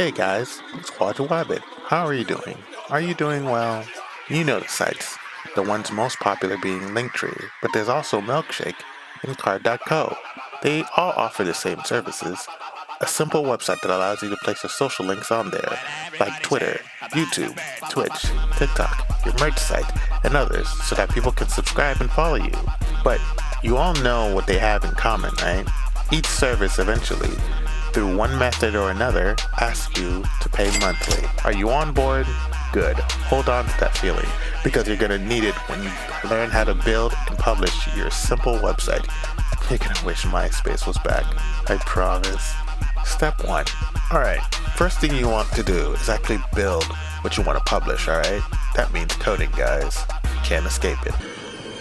Hey guys, it's Wabbit. How are you doing? Are you doing well? You know the sites, the ones most popular being Linktree, but there's also Milkshake and Card.co. They all offer the same services, a simple website that allows you to place your social links on there, like Twitter, YouTube, Twitch, TikTok, your merch site, and others, so that people can subscribe and follow you. But you all know what they have in common, right? Each service eventually, through one method or another, asks you to pay monthly. Are you on board? Good. Hold on to that feeling, because you're going to need it when you learn how to build and publish your simple website. You're going to wish MySpace was back. I promise. Step 1. Alright, first thing you want to do is actually build what you want to publish, alright? That means coding, guys. You can't escape it.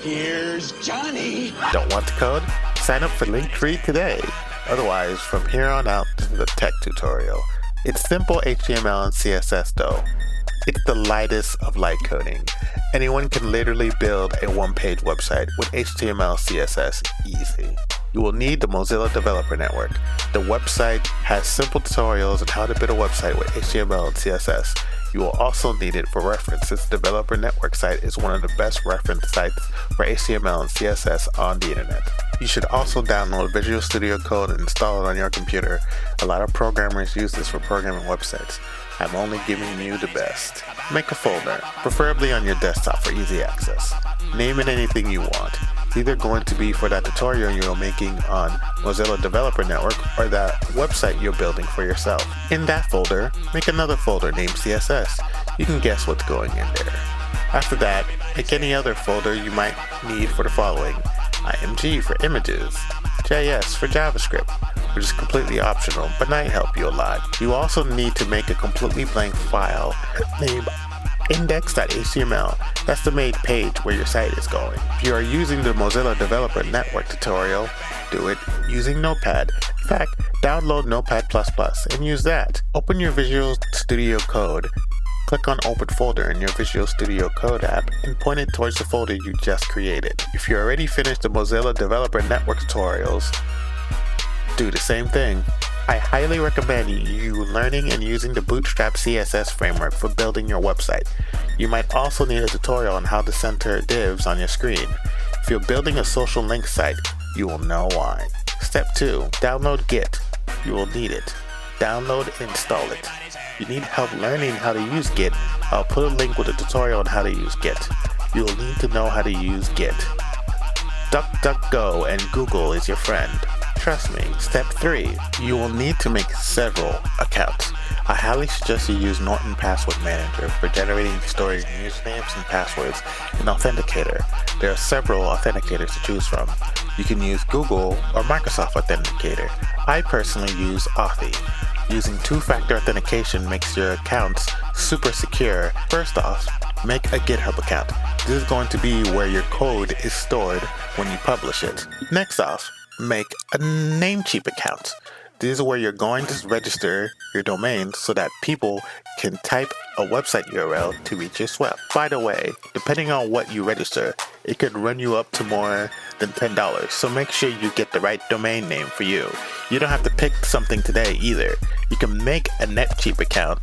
Here's Johnny! Don't want to code? Sign up for Linktree today. Otherwise, from here on out, this is a tech tutorial. It's simple HTML and CSS though. It's the lightest of light coding. Anyone can literally build a one-page website with HTML, CSS easy. You will need the Mozilla Developer Network. The website has simple tutorials on how to build a website with HTML and CSS. You will also need it for reference, since the Developer Network site is one of the best reference sites for HTML and CSS on the internet. You should also download Visual Studio Code and install it on your computer. A lot of programmers use this for programming websites. I'm only giving you the best. Make a folder, preferably on your desktop for easy access. Name it anything you want. It's either going to be for that tutorial you're making on Mozilla Developer Network or that website you're building for yourself. In that folder, make another folder named CSS. You can guess what's going in there. After that, make any other folder you might need for the following: IMG for images, JS for JavaScript, which is completely optional but might help you a lot. You also need to make a completely blank file named index.html. That's the main page where your site is going. If you are using the Mozilla Developer Network tutorial, do it using Notepad. In fact, download Notepad++ and use that. Open your Visual Studio Code. Click on Open Folder in your Visual Studio Code app and point it towards the folder you just created. If you already finished the Mozilla Developer Network tutorials, do the same thing. I highly recommend you learning and using the Bootstrap CSS framework for building your website. You might also need a tutorial on how to center divs on your screen. If you're building a social link site, you will know why. Step 2. Download Git. You will need it. Download and install it. You need help learning how to use Git? I'll put a link with a tutorial on how to use Git. You will need to know how to use Git. DuckDuckGo and Google is your friend. Trust me. Step 3. You will need to make several accounts. I highly suggest you use Norton Password Manager for generating and storing usernames and passwords, and Authenticator. There are several authenticators to choose from. You can use Google or Microsoft Authenticator. I personally use Authy. Using two-factor authentication makes your accounts super secure. First off, make a Github account. This is going to be where your code is stored when you publish it. Next off, make a Namecheap account. This is where you're going to register your domain so that people can type a website URL to reach your web. By the way, depending on what you register, it could run you up to more than $10, so make sure you get the right domain name for you. You don't have to pick something today either. You can make a Namecheap account.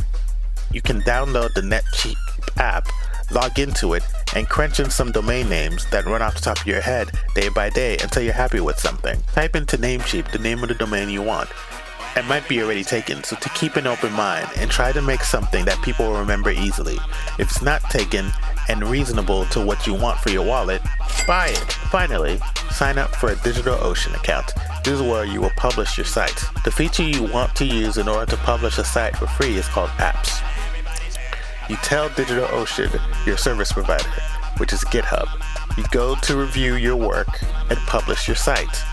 You can download the Namecheap app, log into it, and crunch in some domain names that run off the top of your head day by day until you're happy with something. Type into Namecheap the name of the domain you want. It might be already taken, so to keep an open mind and try to make something that people will remember easily. If it's not taken and reasonable to what you want for your wallet, buy it. Finally, sign up for a DigitalOcean account. This is where you will publish your site. The feature you want to use in order to publish a site for free is called apps. You tell DigitalOcean, your service provider, which is GitHub. You go to review your work and publish your site.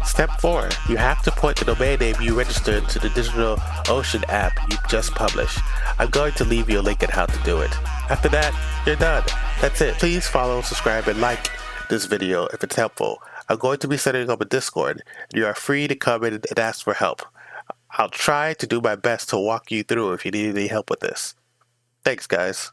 Step 4. You have to put the domain name you registered to the DigitalOcean app you just published. I'm going to leave you a link on how to do it. After that, you're done. That's it. Please follow, subscribe, and like this video if it's helpful. I'm going to be setting up a Discord. You are free to come in and ask for help. I'll try to do my best to walk you through if you need any help with this. Thanks, guys.